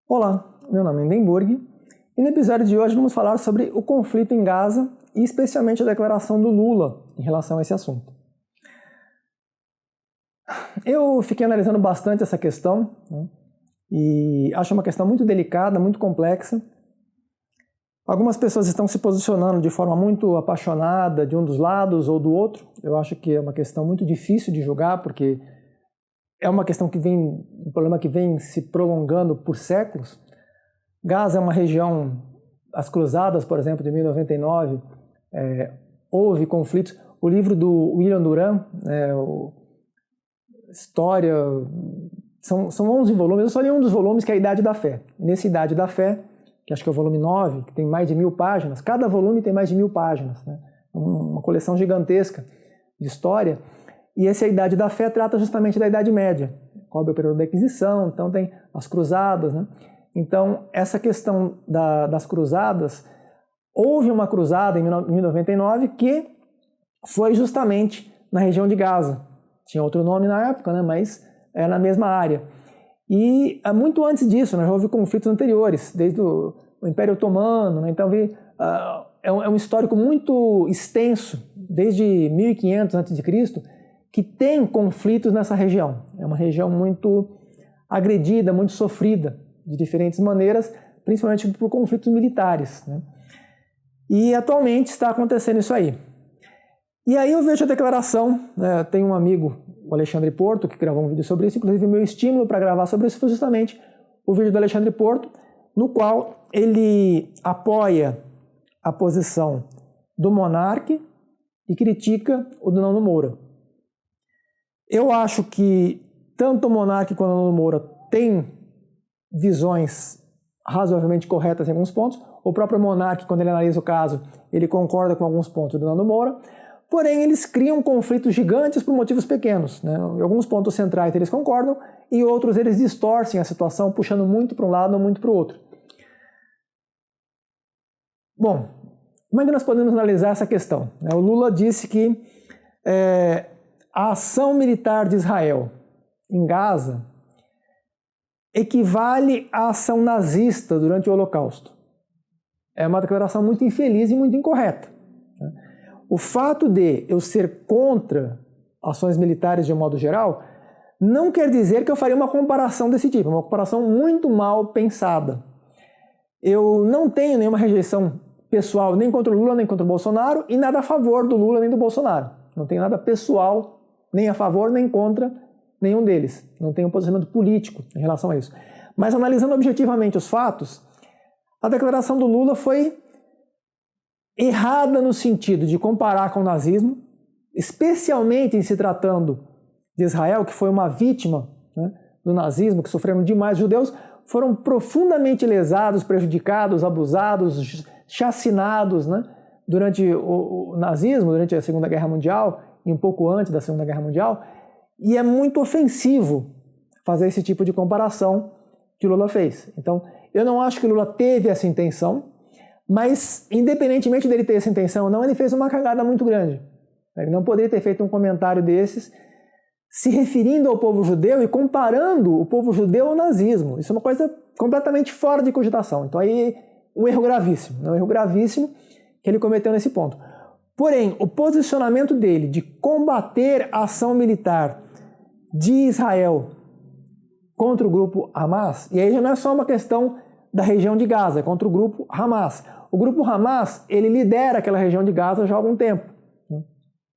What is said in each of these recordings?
Olá, meu nome é Hindenburg e no episódio de hoje vamos falar sobre o conflito em Gaza e especialmente a declaração do Lula em relação a esse assunto. Eu fiquei analisando bastante essa questão, e acho uma questão muito delicada, muito complexa. Algumas pessoas estão se posicionando de forma muito apaixonada de um dos lados ou do outro. Eu acho que é uma questão muito difícil de julgar, porque é uma questão que um problema que vem se prolongando por séculos. Gaza é uma região, as cruzadas, por exemplo, de 1099, houve conflitos. O livro do William Durant, História, são 11 volumes, eu só li um dos volumes, que é a Idade da Fé. Nesse Idade da Fé, que acho que é o volume 9, que tem mais de 1000 páginas, cada volume tem mais de 1000 páginas, né? Uma coleção gigantesca de história. E essa Idade da Fé trata justamente da Idade Média, cobre o período da Inquisição, então tem as cruzadas, né? Então, essa questão das cruzadas, houve uma cruzada em 1099 que foi justamente na região de Gaza. Tinha outro nome na época, né? Mas é na mesma área. E muito antes disso, né, já houve conflitos anteriores, desde o Império Otomano, né? Então é um histórico muito extenso, desde 1500 a.C., que tem conflitos nessa região. É uma região muito agredida, muito sofrida, de diferentes maneiras, principalmente por conflitos militares, né? E atualmente está acontecendo isso aí. E aí eu vejo a declaração, né, eu tenho um amigo, o Alexandre Porto, que gravou um vídeo sobre isso, inclusive meu estímulo para gravar sobre isso foi justamente o vídeo do Alexandre Porto, no qual ele apoia a posição do monarca e critica o do Nando Moura. Eu acho que tanto o monarca quanto o Nando Moura têm visões razoavelmente corretas em alguns pontos. O próprio monarca, quando ele analisa o caso, ele concorda com alguns pontos do Nando Moura. Porém, eles criam conflitos gigantes por motivos pequenos, né? Em alguns pontos centrais eles concordam e outros eles distorcem a situação, puxando muito para um lado ou muito para o outro. Bom, como é que nós podemos analisar essa questão? O Lula disse que a ação militar de Israel em Gaza equivale à ação nazista durante o Holocausto. É uma declaração muito infeliz e muito incorreta. O fato de eu ser contra ações militares de um modo geral não quer dizer que eu faria uma comparação desse tipo, uma comparação muito mal pensada. Eu não tenho nenhuma rejeição pessoal nem contra o Lula nem contra o Bolsonaro e nada a favor do Lula nem do Bolsonaro. Não tenho nada pessoal nem a favor nem contra nenhum deles. Não tenho um posicionamento político em relação a isso. Mas analisando objetivamente os fatos, a declaração do Lula foi errada no sentido de comparar com o nazismo, especialmente em se tratando de Israel, que foi uma vítima, né, do nazismo, que sofreram demais. Os judeus foram profundamente lesados, prejudicados, abusados, chacinados, né, durante o nazismo, durante a Segunda Guerra Mundial e um pouco antes da Segunda Guerra Mundial, e é muito ofensivo fazer esse tipo de comparação que o Lula fez. Então, eu não acho que o Lula teve essa intenção, mas, independentemente dele ter essa intenção ou não, ele fez uma cagada muito grande. Ele não poderia ter feito um comentário desses se referindo ao povo judeu e comparando o povo judeu ao nazismo. Isso é uma coisa completamente fora de cogitação. Então aí, um erro gravíssimo que ele cometeu nesse ponto. Porém, o posicionamento dele de combater a ação militar de Israel contra o grupo Hamas, e aí já não é só uma questão da região de Gaza, é contra o grupo Hamas. O grupo Hamas, ele lidera aquela região de Gaza já há algum tempo.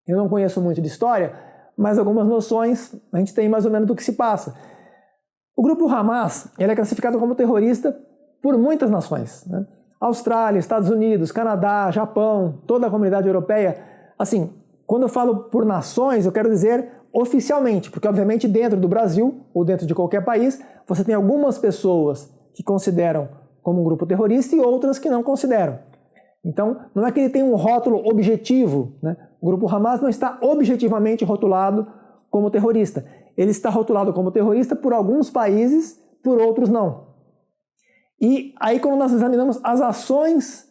Eu não conheço muito de história, mas algumas noções a gente tem mais ou menos do que se passa. O grupo Hamas, ele é classificado como terrorista por muitas nações, né? Austrália, Estados Unidos, Canadá, Japão, toda a comunidade europeia. Assim, quando eu falo por nações, eu quero dizer oficialmente, porque obviamente dentro do Brasil, ou dentro de qualquer país, você tem algumas pessoas que consideram como um grupo terrorista e outras que não consideram. Então, não é que ele tem um rótulo objetivo, né? O grupo Hamas não está objetivamente rotulado como terrorista. Ele está rotulado como terrorista por alguns países, por outros não. E aí, quando nós examinamos as ações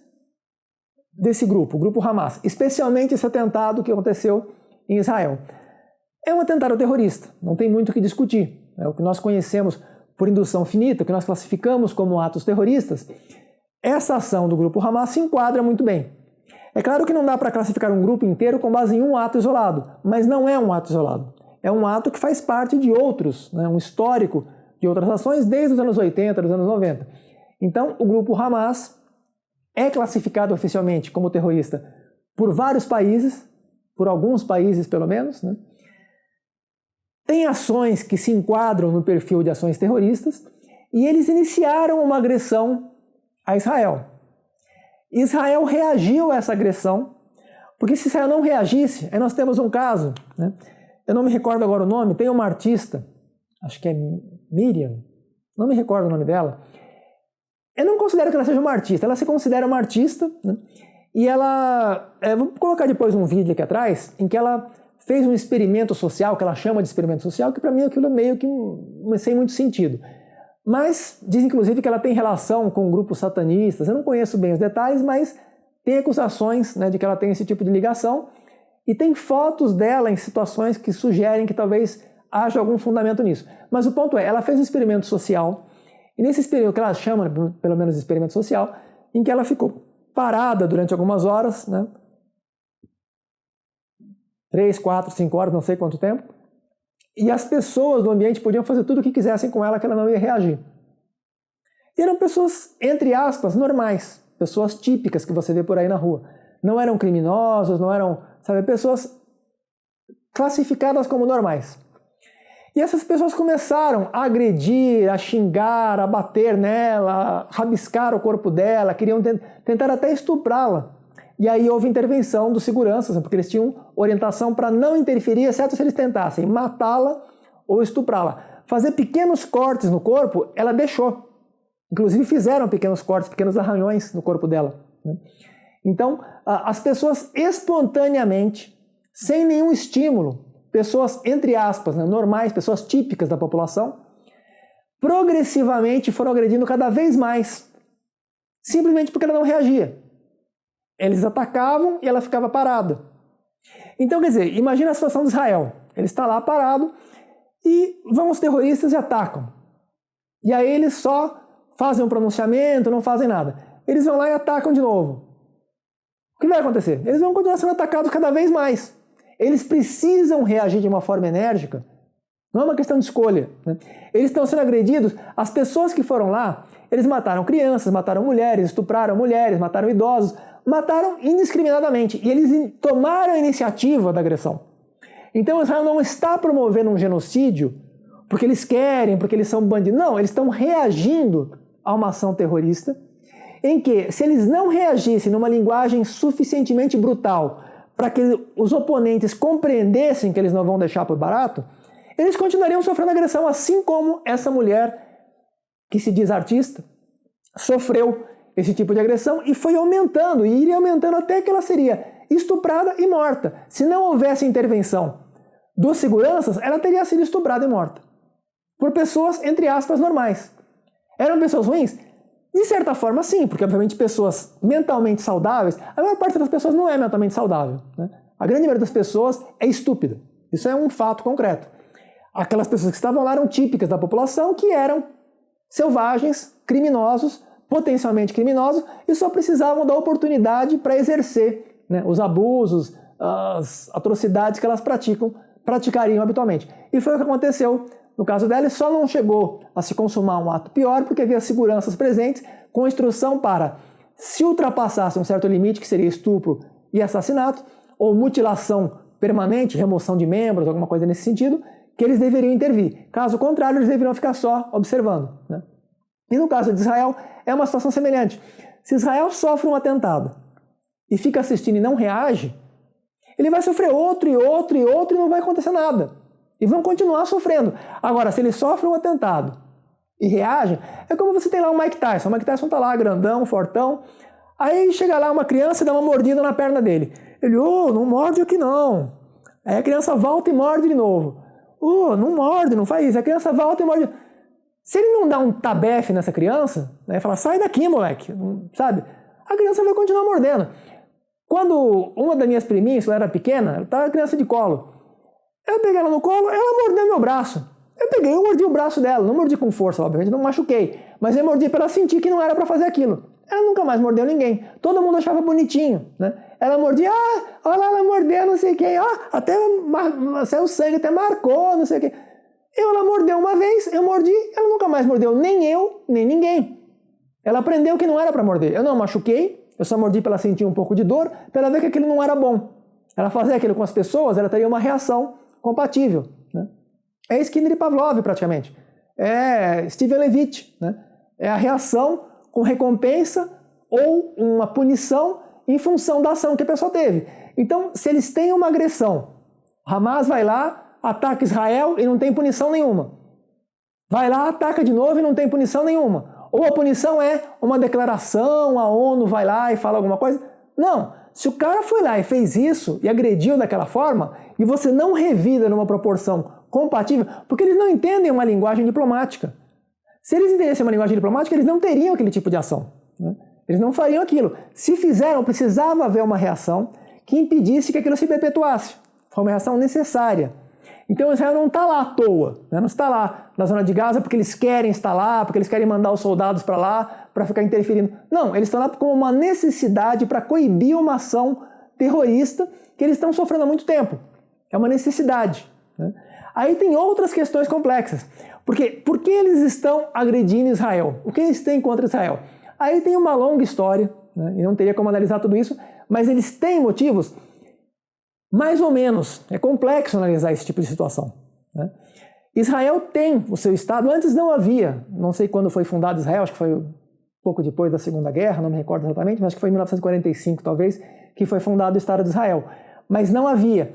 desse grupo, o grupo Hamas, especialmente esse atentado que aconteceu em Israel, é um atentado terrorista, não tem muito o que discutir. O que nós conhecemos por indução finita, que nós classificamos como atos terroristas, essa ação do grupo Hamas se enquadra muito bem. É claro que não dá para classificar um grupo inteiro com base em um ato isolado, mas não é um ato isolado. É um ato que faz parte de outros, né, um histórico de outras ações desde os anos 80, dos anos 90. Então, o grupo Hamas é classificado oficialmente como terrorista por vários países, por alguns países pelo menos, né? Tem ações que se enquadram no perfil de ações terroristas e eles iniciaram uma agressão a Israel. Israel reagiu a essa agressão, porque se Israel não reagisse, aí nós temos um caso, né? Eu não me recordo agora o nome, tem uma artista, acho que é Miriam, não me recordo o nome dela. Eu não considero que ela seja uma artista, ela se considera uma artista, né? E ela, vou colocar depois um vídeo aqui atrás, em que ela fez um experimento social, que ela chama de experimento social, que para mim aquilo é meio que não sem muito sentido. Mas diz inclusive que ela tem relação com grupos satanistas, eu não conheço bem os detalhes, mas tem acusações, né, de que ela tem esse tipo de ligação, e tem fotos dela em situações que sugerem que talvez haja algum fundamento nisso. Mas o ponto é, ela fez um experimento social, e nesse experimento, que ela chama, pelo menos, de experimento social, em que ela ficou parada durante algumas horas, né, 3, 4, 5 horas, não sei quanto tempo, e as pessoas do ambiente podiam fazer tudo o que quisessem com ela, que ela não ia reagir. E eram pessoas, entre aspas, normais, pessoas típicas que você vê por aí na rua. Não eram criminosos, não eram, sabe, pessoas classificadas como normais. E essas pessoas começaram a agredir, a xingar, a bater nela, a rabiscar o corpo dela, queriam tentar até estuprá-la. E aí houve intervenção dos seguranças, porque eles tinham orientação para não interferir, exceto se eles tentassem matá-la ou estuprá-la. Fazer pequenos cortes no corpo, ela deixou. Inclusive fizeram pequenos cortes, pequenos arranhões no corpo dela, né? Então, as pessoas espontaneamente, sem nenhum estímulo, pessoas, entre aspas, né, normais, pessoas típicas da população, progressivamente foram agredindo cada vez mais, simplesmente porque ela não reagia. Eles atacavam e ela ficava parada. Então, quer dizer, imagina a situação de Israel. Ele está lá parado e vão os terroristas e atacam. E aí eles só fazem um pronunciamento, não fazem nada. Eles vão lá e atacam de novo. O que vai acontecer? Eles vão continuar sendo atacados cada vez mais. Eles precisam reagir de uma forma enérgica. Não é uma questão de escolha, né? Eles estão sendo agredidos. As pessoas que foram lá, eles mataram crianças, mataram mulheres, estupraram mulheres, mataram idosos, mataram indiscriminadamente. E eles tomaram a iniciativa da agressão. Então Israel não está promovendo um genocídio porque eles querem, porque eles são bandidos. Não, eles estão reagindo a uma ação terrorista em que, se eles não reagissem numa linguagem suficientemente brutal para que os oponentes compreendessem que eles não vão deixar por barato, eles continuariam sofrendo agressão, assim como essa mulher que se diz artista sofreu esse tipo de agressão e foi aumentando, e iria aumentando até que ela seria estuprada e morta. Se não houvesse intervenção dos seguranças, ela teria sido estuprada e morta por pessoas, entre aspas, normais. Eram pessoas ruins? De certa forma, sim, porque obviamente pessoas mentalmente saudáveis, a maior parte das pessoas não é mentalmente saudável, né? A grande maioria das pessoas é estúpida. Isso é um fato concreto. Aquelas pessoas que estavam lá eram típicas da população, que eram selvagens, criminosos, potencialmente criminosos, e só precisavam da oportunidade para exercer, né, os abusos, as atrocidades que elas praticariam habitualmente. E foi o que aconteceu no caso dela, e só não chegou a se consumar um ato pior porque havia seguranças presentes com instrução para, se ultrapassasse um certo limite, que seria estupro e assassinato, ou mutilação permanente, remoção de membros, alguma coisa nesse sentido, que eles deveriam intervir. Caso contrário, eles deveriam ficar só observando, né? E no caso de Israel, é uma situação semelhante. Se Israel sofre um atentado e fica assistindo e não reage, ele vai sofrer outro e outro e outro e não vai acontecer nada. E vão continuar sofrendo. Agora, se ele sofre um atentado e reage, é como você tem lá o Mike Tyson. O Mike Tyson tá lá, grandão, fortão. Aí chega lá uma criança e dá uma mordida na perna dele. Ele, não morde aqui não. Aí a criança volta e morde de novo. Não morde, não faz isso. A criança volta e morde. Se ele não dá um tabefe nessa criança, né, fala, sai daqui, moleque, sabe? A criança vai continuar mordendo. Quando uma das minhas priminhas, ela era pequena, ela estava criança de colo. Eu peguei ela no colo, ela mordeu meu braço. Eu peguei e mordi o braço dela, não mordi com força, obviamente, não machuquei, mas eu mordi para ela sentir que não era para fazer aquilo. Ela nunca mais mordeu ninguém, todo mundo achava bonitinho, né? Ela mordia, olha lá, ela mordeu, não sei o que, até saiu sangue, até marcou, não sei o que. Ela mordeu uma vez, eu mordi, ela nunca mais mordeu, nem eu, nem ninguém. Ela aprendeu que não era para morder, eu não machuquei, eu só mordi para ela sentir um pouco de dor, para ela ver que aquilo não era bom. Ela fazia aquilo com as pessoas, ela teria uma reação compatível, né? É Skinner e Pavlov, praticamente. É Steven Levitt, né? É a reação com recompensa ou uma punição em função da ação que a pessoa teve. Então, se eles têm uma agressão, Hamas vai lá, ataca Israel e não tem punição nenhuma. Vai lá, ataca de novo e não tem punição nenhuma. Ou a punição é uma declaração, a ONU vai lá e fala alguma coisa. Não. Se o cara foi lá e fez isso e agrediu daquela forma, e você não revida numa proporção compatível, porque eles não entendem uma linguagem diplomática. Se eles entendessem uma linguagem diplomática, eles não teriam aquele tipo de ação, né? Eles não fariam aquilo. Se fizeram, precisava haver uma reação que impedisse que aquilo se perpetuasse. Foi uma reação necessária. Então Israel não está lá à toa, né? Não está lá na zona de Gaza porque eles querem estar lá, porque eles querem mandar os soldados para lá para ficar interferindo. Não, eles estão lá como uma necessidade para coibir uma ação terrorista que eles estão sofrendo há muito tempo. É uma necessidade, né? Aí tem outras questões complexas. Porque por que eles estão agredindo Israel? O que eles têm contra Israel? Aí tem uma longa história, né? E não teria como analisar tudo isso, mas eles têm motivos. Mais ou menos, é complexo analisar esse tipo de situação, né? Israel tem o seu Estado, antes não havia, não sei quando foi fundado Israel, acho que foi um pouco depois da Segunda Guerra, não me recordo exatamente, mas acho que foi em 1945 talvez, que foi fundado o Estado de Israel. Mas não havia.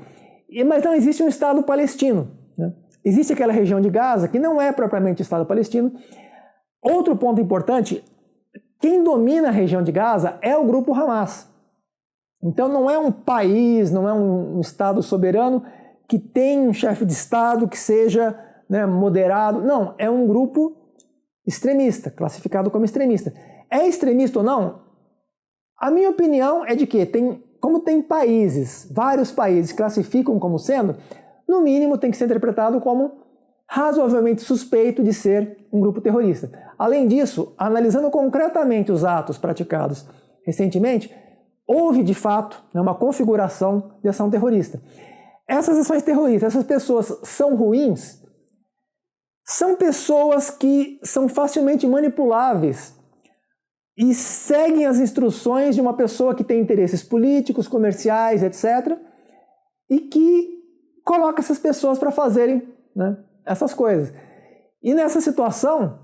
Mas não existe um Estado palestino, né? Existe aquela região de Gaza, que não é propriamente o Estado palestino. Outro ponto importante, quem domina a região de Gaza é o grupo Hamas. Então não é um país, não é um Estado soberano que tem um chefe de Estado que seja, né, moderado. Não, é um grupo extremista, classificado como extremista. É extremista ou não? A minha opinião é de que, como tem países, vários países classificam como sendo, no mínimo tem que ser interpretado como razoavelmente suspeito de ser um grupo terrorista. Além disso, analisando concretamente os atos praticados recentemente, houve, de fato, uma configuração de ação terrorista. Essas ações terroristas, essas pessoas são ruins? São pessoas que são facilmente manipuláveis e seguem as instruções de uma pessoa que tem interesses políticos, comerciais, etc., e que coloca essas pessoas para fazerem, né, essas coisas. E nessa situação,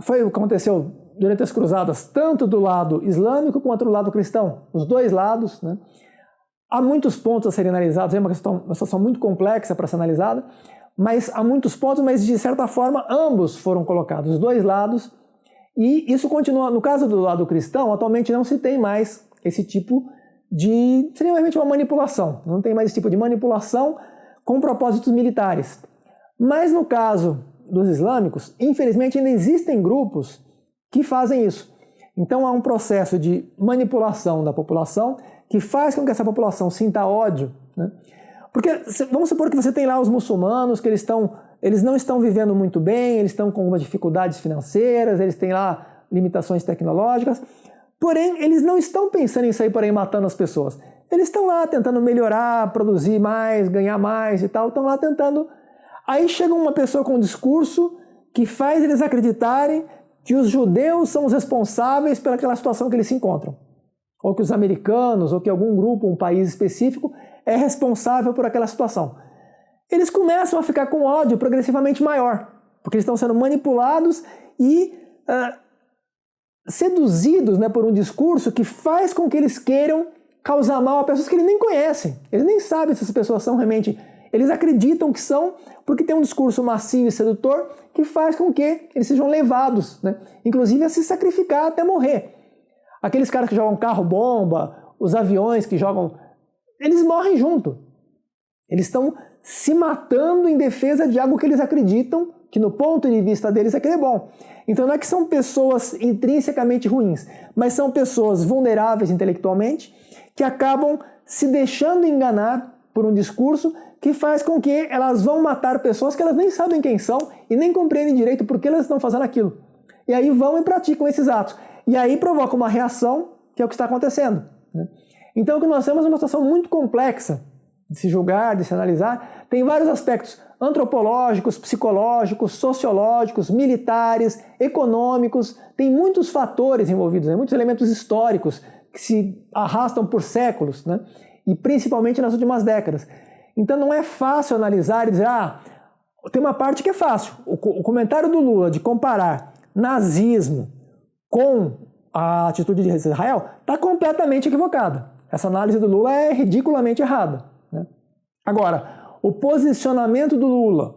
foi o que aconteceu durante as cruzadas, tanto do lado islâmico quanto do lado cristão, os dois lados, né? Há muitos pontos a serem analisados, é uma situação muito complexa para ser analisada, mas há muitos pontos, mas de certa forma ambos foram colocados, os dois lados, e isso continua. No caso do lado cristão, atualmente não se tem mais esse tipo de, seria realmente uma manipulação, não tem mais esse tipo de manipulação com propósitos militares. Mas no caso dos islâmicos, infelizmente ainda existem grupos que fazem isso. Então há um processo de manipulação da população que faz com que essa população sinta ódio, né? Porque vamos supor que você tem lá os muçulmanos, que eles não estão vivendo muito bem, eles estão com algumas dificuldades financeiras, eles têm lá limitações tecnológicas, porém eles não estão pensando em sair por aí matando as pessoas. Eles estão lá tentando melhorar, produzir mais, ganhar mais e tal, estão lá tentando. Aí chega uma pessoa com um discurso que faz eles acreditarem que os judeus são os responsáveis pelaquela situação que eles se encontram. Ou que os americanos, ou que algum grupo, um país específico, é responsável por aquela situação. Eles começam a ficar com ódio progressivamente maior, porque eles estão sendo manipulados e seduzidos, né, por um discurso que faz com que eles queiram causar mal a pessoas que eles nem conhecem. Eles nem sabem se essas pessoas são realmente... Eles acreditam que são, porque tem um discurso macio e sedutor que faz com que eles sejam levados, né, inclusive a se sacrificar até morrer. Aqueles caras que jogam carro-bomba, os aviões que jogam... Eles morrem junto. Eles estão se matando em defesa de algo que eles acreditam que no ponto de vista deles aquilo é bom. Então não é que são pessoas intrinsecamente ruins, mas são pessoas vulneráveis intelectualmente que acabam se deixando enganar por um discurso que faz com que elas vão matar pessoas que elas nem sabem quem são e nem compreendem direito por que elas estão fazendo aquilo. E aí vão e praticam esses atos. E aí provoca uma reação, que é o que está acontecendo, né? Então o que nós temos é uma situação muito complexa de se julgar, de se analisar. Tem vários aspectos antropológicos, psicológicos, sociológicos, militares, econômicos. Tem muitos fatores envolvidos, né? Muitos elementos históricos que se arrastam por séculos, né? E principalmente nas últimas décadas. Então não é fácil analisar e dizer, tem uma parte que é fácil. O comentário do Lula de comparar nazismo com a atitude de Israel está completamente equivocada. Essa análise do Lula é ridiculamente errada, né? Agora, o posicionamento do Lula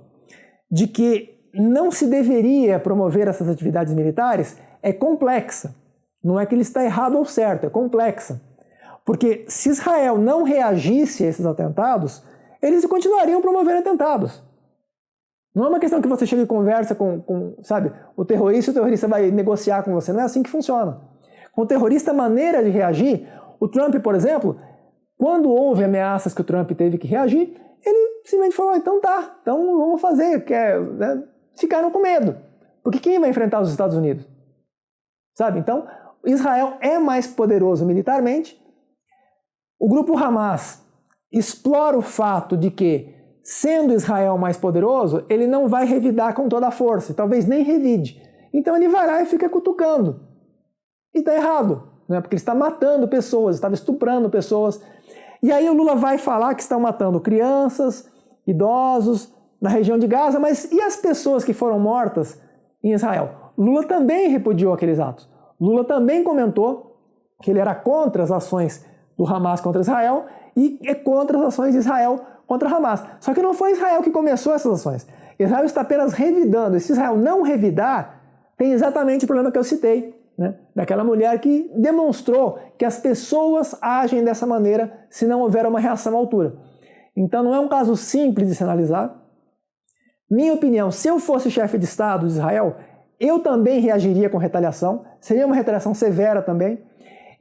de que não se deveria promover essas atividades militares é complexa. Não é que ele está errado ou certo, é complexa. Porque se Israel não reagisse a esses atentados, eles continuariam promovendo atentados. Não é uma questão que você chega e conversa sabe, o terrorista vai negociar com você. Não é assim que funciona. Com o terrorista, a maneira de reagir, o Trump, por exemplo, quando houve ameaças que o Trump teve que reagir, ele simplesmente falou, então tá, então vamos fazer, né? Ficaram com medo. Porque quem vai enfrentar os Estados Unidos? Sabe? Então, Israel é mais poderoso militarmente. O grupo Hamas explora o fato de que, sendo Israel mais poderoso, ele não vai revidar com toda a força, talvez nem revide. Então ele vai lá e fica cutucando. E está errado, né? Porque ele está matando pessoas, estava estuprando pessoas. E aí o Lula vai falar que estão matando crianças, idosos, na região de Gaza, mas e as pessoas que foram mortas em Israel? Lula também repudiou aqueles atos. Lula também comentou que ele era contra as ações do Hamas contra Israel e é contra as ações de Israel contra Hamas. Só que não foi Israel que começou essas ações. Israel está apenas revidando. E se Israel não revidar, tem exatamente o problema que eu citei, né? Daquela mulher que demonstrou que as pessoas agem dessa maneira se não houver uma reação à altura. Então não é um caso simples de se analisar. Minha opinião, se eu fosse chefe de Estado de Israel, eu também reagiria com retaliação. Seria uma retaliação severa também.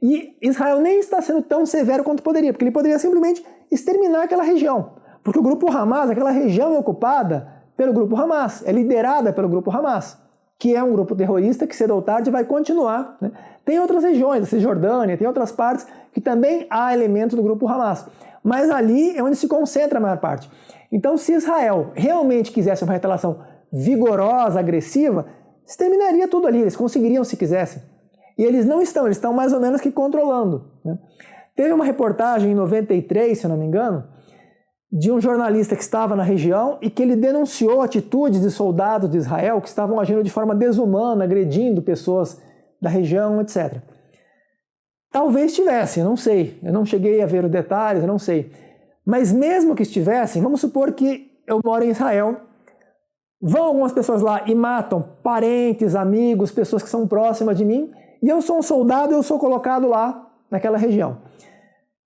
E Israel nem está sendo tão severo quanto poderia, porque ele poderia simplesmente exterminar aquela região. Porque o grupo Hamas, aquela região é ocupada pelo grupo Hamas, é liderada pelo grupo Hamas, que é um grupo terrorista que cedo ou tarde vai continuar, né? Tem outras regiões, a Cisjordânia, tem outras partes que também há elementos do grupo Hamas. Mas ali é onde se concentra a maior parte. Então, se Israel realmente quisesse uma retaliação vigorosa, agressiva, exterminaria tudo ali, eles conseguiriam se quisessem. E eles não estão, eles estão mais ou menos que controlando, né? Teve uma reportagem em 93, se eu não me engano, de um jornalista que estava na região e que ele denunciou atitudes de soldados de Israel que estavam agindo de forma desumana, agredindo pessoas da região, etc. Talvez tivesse, eu não sei, eu não cheguei a ver os detalhes, eu não sei. Mas mesmo que estivessem, vamos supor que eu moro em Israel, vão algumas pessoas lá e matam parentes, amigos, pessoas que são próximas de mim, e eu sou um soldado, eu sou colocado lá naquela região.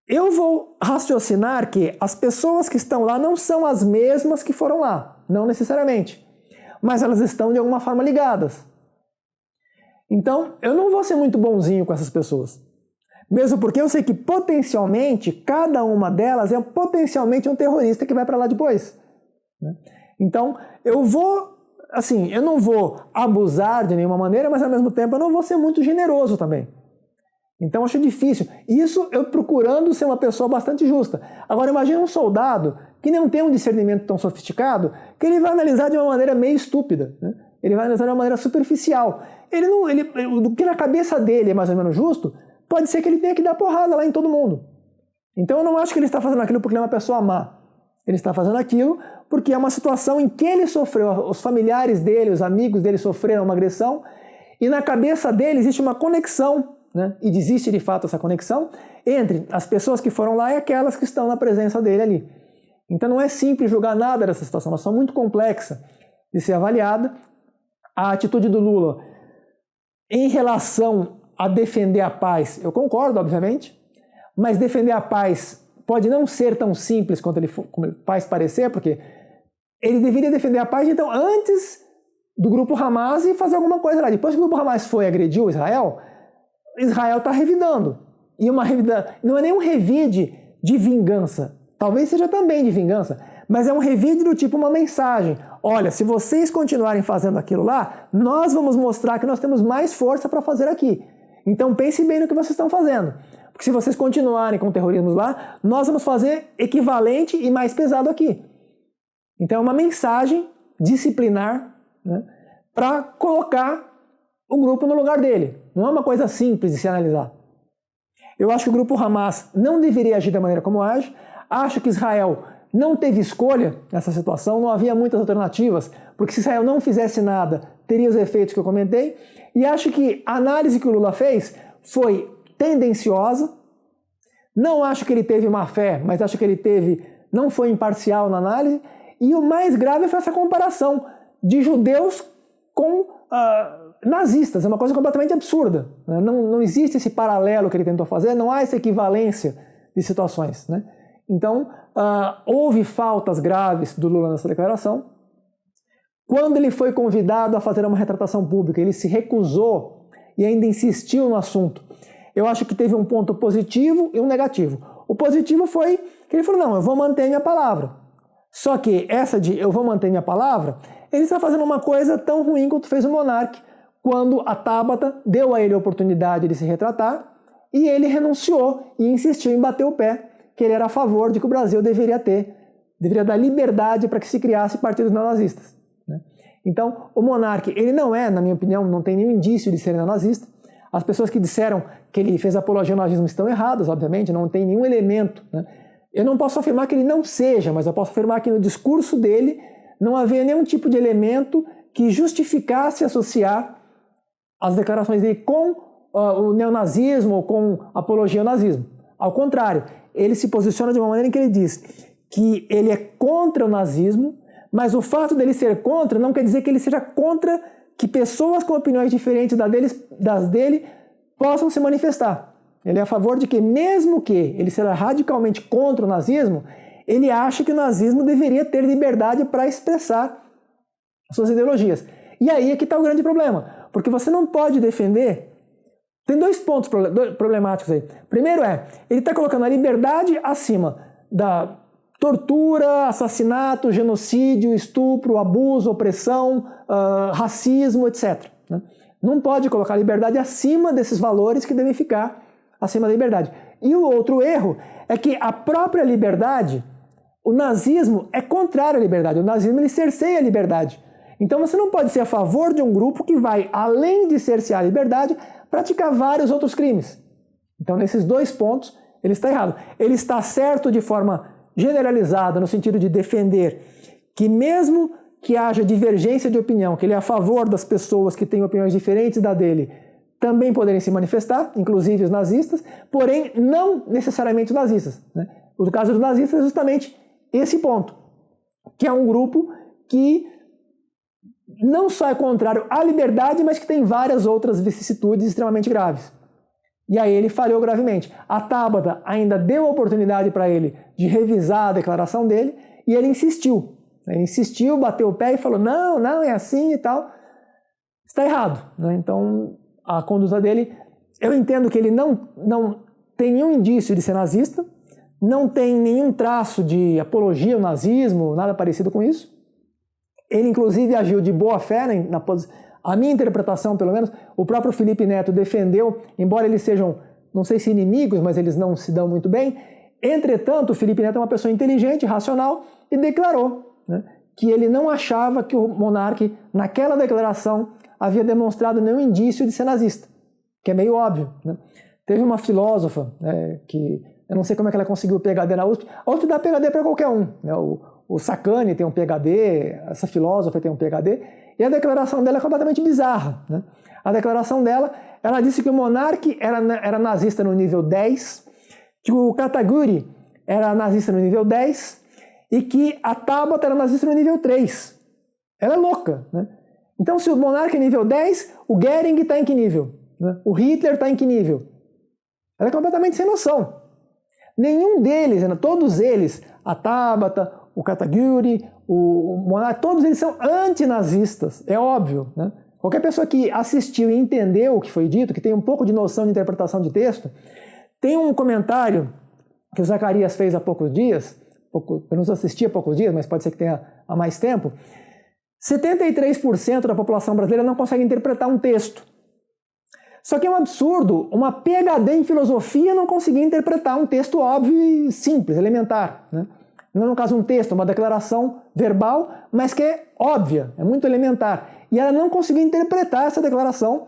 Eu vou raciocinar que as pessoas que estão lá não são as mesmas que foram lá, não necessariamente, mas elas estão de alguma forma ligadas. Então, eu não vou ser muito bonzinho com essas pessoas, mesmo porque eu sei que potencialmente, cada uma delas é potencialmente um terrorista que vai para lá depois, né? Então, eu não vou abusar de nenhuma maneira, mas ao mesmo tempo eu não vou ser muito generoso também. Então eu acho difícil. Isso eu procurando ser uma pessoa bastante justa. Agora imagine um soldado que não tem um discernimento tão sofisticado que ele vai analisar de uma maneira meio estúpida, né? Ele vai analisar de uma maneira superficial. O que na cabeça dele é mais ou menos justo, pode ser que ele tenha que dar porrada lá em todo mundo. Então eu não acho que ele está fazendo aquilo porque ele é uma pessoa má. Ele está fazendo aquilo porque é uma situação em que ele sofreu, os familiares dele, os amigos dele sofreram uma agressão e na cabeça dele existe uma conexão, né? E existe de fato essa conexão entre as pessoas que foram lá e aquelas que estão na presença dele ali. Então não é simples julgar nada dessa situação, é uma situação muito complexa de ser avaliada. A atitude do Lula em relação a defender a paz, eu concordo, obviamente, mas defender a paz pode não ser tão simples quanto ele faz parecer, porque ele deveria defender a paz, então, antes do grupo Hamas e fazer alguma coisa lá. Depois que o grupo Hamas foi e agrediu Israel está revidando. E uma revida não é nem um revide de vingança, talvez seja também de vingança, Mas é um revide do tipo uma mensagem. Olha, se vocês continuarem fazendo aquilo lá, nós vamos mostrar que nós temos mais força para fazer aqui. Então pense bem no que vocês estão fazendo. Porque se vocês continuarem com o terrorismo lá, nós vamos fazer equivalente e mais pesado aqui. Então é uma mensagem disciplinar, né, para colocar o grupo no lugar dele. Não é uma coisa simples de se analisar. Eu acho que o grupo Hamas não deveria agir da maneira como age. Acho que Israel não teve escolha nessa situação, não havia muitas alternativas, porque se Israel não fizesse nada, teria os efeitos que eu comentei. E acho que a análise que o Lula fez foi tendenciosa. Não acho que ele teve má fé, mas acho que ele não foi imparcial na análise. E o mais grave foi essa comparação de judeus com nazistas. É uma coisa completamente absurda. Né? Não existe esse paralelo que ele tentou fazer, não há essa equivalência de situações. Né? Então, houve faltas graves do Lula nessa declaração. Quando ele foi convidado a fazer uma retratação pública, ele se recusou e ainda insistiu no assunto. Eu acho que teve um ponto positivo e um negativo. O positivo foi que ele falou, não, eu vou manter minha palavra. Só que essa de eu vou manter minha palavra, ele está fazendo uma coisa tão ruim quanto fez o Monark, quando a Tabata deu a ele a oportunidade de se retratar e ele renunciou e insistiu em bater o pé, que ele era a favor de que o Brasil deveria dar liberdade para que se criasse partidos neonazistas. Né? Então, o Monark, ele não é, na minha opinião, não tem nenhum indício de ser neonazista. As pessoas que disseram que ele fez apologia ao nazismo estão erradas, obviamente, não tem nenhum elemento. Né? Eu não posso afirmar que ele não seja, mas eu posso afirmar que no discurso dele não havia nenhum tipo de elemento que justificasse associar as declarações dele com o neonazismo ou com apologia ao nazismo. Ao contrário, ele se posiciona de uma maneira em que ele diz que ele é contra o nazismo, mas o fato dele ser contra não quer dizer que ele seja contra que pessoas com opiniões diferentes das dele possam se manifestar. Ele é a favor de que, mesmo que ele seja radicalmente contra o nazismo, ele acha que o nazismo deveria ter liberdade para expressar suas ideologias. E aí é que está o grande problema, porque você não pode defender... Tem dois pontos problemáticos aí. Primeiro ele está colocando a liberdade acima da tortura, assassinato, genocídio, estupro, abuso, opressão, racismo, etc. Né? Não pode colocar a liberdade acima desses valores que devem ficar acima da liberdade. E o outro erro é que a própria liberdade, o nazismo é contrário à liberdade. O nazismo ele cerceia a liberdade. Então você não pode ser a favor de um grupo que vai, além de cercear a liberdade, praticar vários outros crimes. Então, nesses dois pontos, ele está errado. Ele está certo de forma generalizada, no sentido de defender que mesmo que haja divergência de opinião, que ele é a favor das pessoas que têm opiniões diferentes da dele, também poderem se manifestar, inclusive os nazistas, porém não necessariamente os nazistas. Né? O caso dos nazistas é justamente esse ponto, que é um grupo que não só é contrário à liberdade, mas que tem várias outras vicissitudes extremamente graves. E aí ele falhou gravemente. A Tabata ainda deu a oportunidade para ele de revisar a declaração dele e ele insistiu. Ele insistiu, bateu o pé e falou, não, é assim e tal. Está errado. Né? Então, a conduta dele, eu entendo que ele não tem nenhum indício de ser nazista, não tem nenhum traço de apologia ao nazismo, nada parecido com isso. Ele, inclusive, agiu de boa fé, a minha interpretação, pelo menos, o próprio Felipe Neto defendeu, embora eles sejam, não sei se inimigos, mas eles não se dão muito bem. Entretanto, o Felipe Neto é uma pessoa inteligente, racional, e declarou, né, que ele não achava que o Monark, naquela declaração, havia demonstrado nenhum indício de ser nazista, que é meio óbvio. Né? Teve uma filósofa, que eu não sei como é que ela conseguiu o PhD na USP. A USP dá PhD para qualquer um, né? O Sacani tem um PhD, essa filósofa tem um PhD, e a declaração dela é completamente bizarra. Né? A declaração dela, ela disse que o Monark era nazista no nível 10, que o Kataguri era nazista no nível 10 e que a Tabata era nazista no nível 3. Ela é louca. Né? Então, se o Monark é nível 10, o Goering está em que nível? Né? O Hitler está em que nível? Ela é completamente sem noção. Nenhum deles, todos eles, a Tabata, o Kataguri, o Monark, todos eles são antinazistas, é óbvio. Né? Qualquer pessoa que assistiu e entendeu o que foi dito, que tem um pouco de noção de interpretação de texto, tem um comentário que o Zacarias fez há poucos dias, pelo menos assisti há poucos dias, mas pode ser que tenha há mais tempo, 73% da população brasileira não consegue interpretar um texto. Só que é um absurdo uma PhD em filosofia não conseguir interpretar um texto óbvio e simples, elementar, né? Não no caso um texto, uma declaração verbal, mas que é óbvia, é muito elementar. E ela não conseguiu interpretar essa declaração,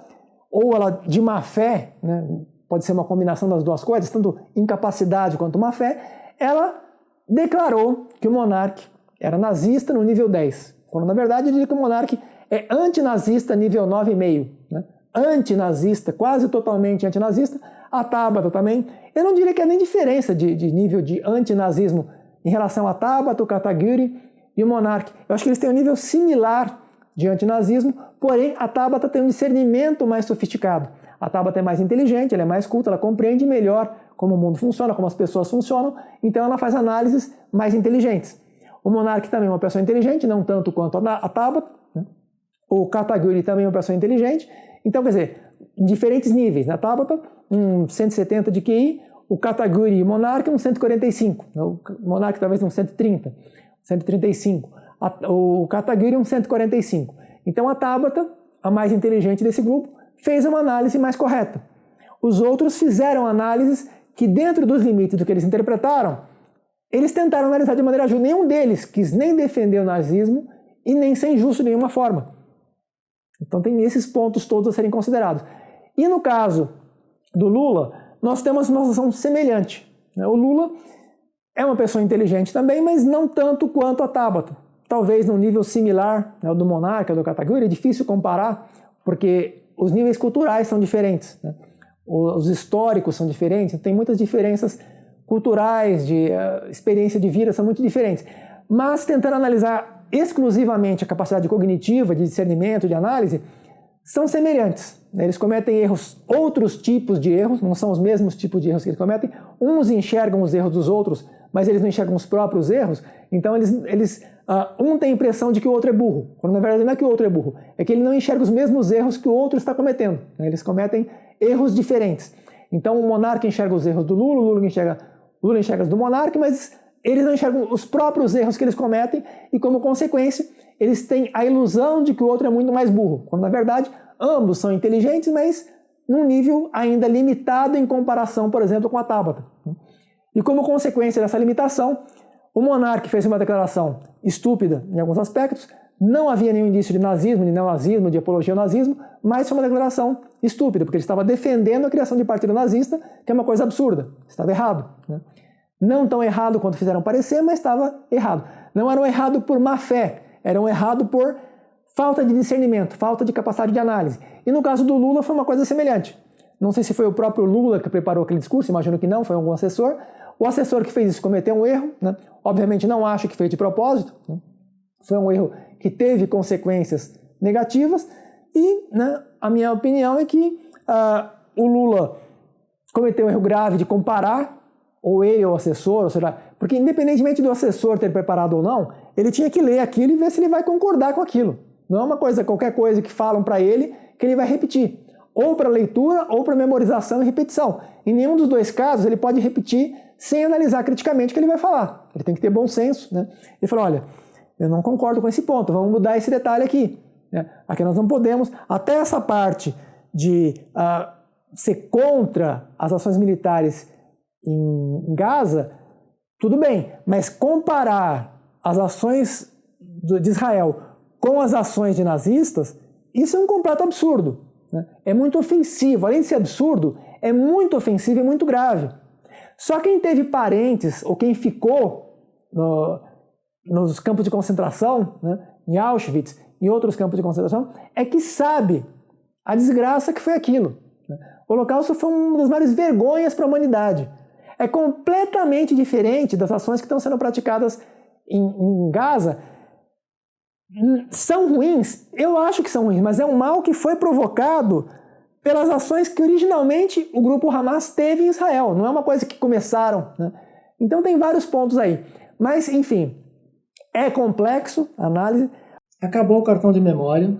ou ela de má fé, né? Pode ser uma combinação das duas coisas, tanto incapacidade quanto má fé, ela declarou que o monarca era nazista no nível 10. Quando na verdade eu diria que o monarca é antinazista nível 9,5, né? Antinazista, quase totalmente antinazista. A Tabata também. Eu não diria que há nem diferença de nível de antinazismo em relação a Tabata, o Katagiri e o monarca. Eu acho que eles têm um nível similar de antinazismo, porém a Tabata tem um discernimento mais sofisticado. A Tabata é mais inteligente, ela é mais culta, ela compreende melhor como o mundo funciona, como as pessoas funcionam, então ela faz análises mais inteligentes. O monarca também é uma pessoa inteligente, não tanto quanto a Tabata, né? O Katagiri também é uma pessoa inteligente. Então, quer dizer, em diferentes níveis. Na Tabata, 170 de QI, o Katagiri e o monarca, 145. O monarca talvez 130, 135. O Katagiri, 145. Então, a Tabata, a mais inteligente desse grupo, fez uma análise mais correta. Os outros fizeram análises que, dentro dos limites do que eles interpretaram, eles tentaram analisar de maneira justa. Nenhum deles quis nem defender o nazismo e nem ser injusto de nenhuma forma. Então tem esses pontos todos a serem considerados. E no caso do Lula, nós temos uma situação semelhante. O Lula é uma pessoa inteligente também, mas não tanto quanto a Tabata. Talvez num nível similar ao do monarca, do Katagiri, é difícil comparar, porque os níveis culturais são diferentes, né? Os históricos são diferentes, tem muitas diferenças culturais, de experiência de vida, são muito diferentes. Mas tentando analisar exclusivamente a capacidade cognitiva, de discernimento, de análise, são semelhantes. Eles cometem erros, outros tipos de erros, não são os mesmos tipos de erros que eles cometem. Uns enxergam os erros dos outros, mas eles não enxergam os próprios erros. Então um tem a impressão de que o outro é burro, quando na verdade não é que o outro é burro, é que ele não enxerga os mesmos erros que o outro está cometendo. Eles cometem erros diferentes. Então o monarca enxerga os erros do Lula, o Lula enxerga os do monarca, mas eles não enxergam os próprios erros que eles cometem e, como consequência, eles têm a ilusão de que o outro é muito mais burro, quando na verdade ambos são inteligentes, mas num nível ainda limitado em comparação, por exemplo, com a Tabata. E como consequência dessa limitação, o monarca fez uma declaração estúpida em alguns aspectos, não havia nenhum indício de nazismo, de neonazismo, de apologia ao nazismo, mas foi uma declaração estúpida, porque ele estava defendendo a criação de partido nazista, que é uma coisa absurda, estava errado, né? Não tão errado quanto fizeram parecer, mas estava errado. Não era um errado por má fé, era um errado por falta de discernimento, falta de capacidade de análise. E no caso do Lula foi uma coisa semelhante. Não sei se foi o próprio Lula que preparou aquele discurso, imagino que não, foi algum assessor. O assessor que fez isso cometeu um erro, né? Obviamente não acho que fez de propósito, né? Foi um erro que teve consequências negativas e, né, a minha opinião é que o Lula cometeu um erro grave de comparar ou ele ou o assessor, ou seja, porque independentemente do assessor ter preparado ou não, ele tinha que ler aquilo e ver se ele vai concordar com aquilo. Não é uma coisa, qualquer coisa que falam para ele, que ele vai repetir. Ou para leitura, ou para memorização e repetição. Em nenhum dos dois casos ele pode repetir sem analisar criticamente o que ele vai falar. Ele tem que ter bom senso, né? Ele fala, olha, eu não concordo com esse ponto, vamos mudar esse detalhe aqui, né? Aqui nós não podemos, até essa parte de ser contra as ações militares em Gaza, tudo bem, mas comparar as ações de Israel com as ações de nazistas, isso é um completo absurdo, né? É muito ofensivo, além de ser absurdo, é muito ofensivo e muito grave. Só quem teve parentes ou quem ficou nos campos de concentração, né, em Auschwitz e outros campos de concentração, é que sabe a desgraça que foi aquilo, né? O Holocausto foi uma das maiores vergonhas para a humanidade. É completamente diferente das ações que estão sendo praticadas em Gaza. São ruins? Eu acho que são ruins, mas é um mal que foi provocado pelas ações que originalmente o grupo Hamas teve em Israel. Não é uma coisa que começaram, né? Então tem vários pontos aí. Mas, enfim, é complexo a análise. Acabou o cartão de memória.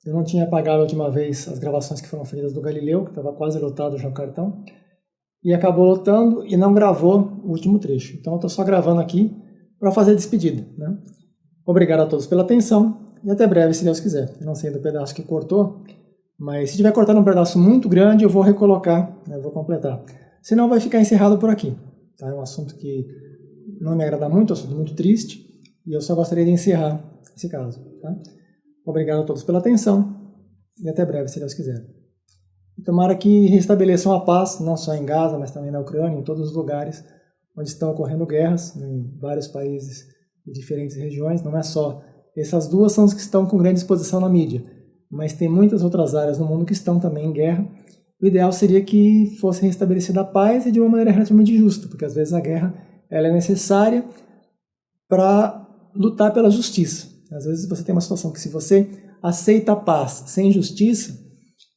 Eu não tinha apagado a última vez as gravações que foram feitas do Galileu, que estava quase lotado já o cartão. E acabou lotando e não gravou o último trecho. Então eu estou só gravando aqui para fazer a despedida, né? Obrigado a todos pela atenção e até breve, se Deus quiser. Eu não sei do pedaço que cortou, mas se tiver cortado um pedaço muito grande, eu vou recolocar, né, eu vou completar. Senão vai ficar encerrado por aqui. Tá? É um assunto que não me agrada muito, é um assunto muito triste, e eu só gostaria de encerrar esse caso. Tá? Obrigado a todos pela atenção e até breve, se Deus quiser. E tomara que restabeleçam a paz, não só em Gaza, mas também na Ucrânia, em todos os lugares onde estão ocorrendo guerras, em vários países e diferentes regiões. Não é só essas duas são as que estão com grande exposição na mídia, mas tem muitas outras áreas no mundo que estão também em guerra. O ideal seria que fosse restabelecida a paz e de uma maneira relativamente justa, porque às vezes a guerra ela é necessária para lutar pela justiça. Às vezes você tem uma situação que se você aceita a paz sem justiça,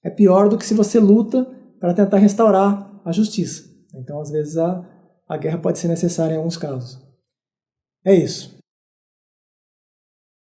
é pior do que se você luta para tentar restaurar a justiça. Então, às vezes, a guerra pode ser necessária em alguns casos. É isso.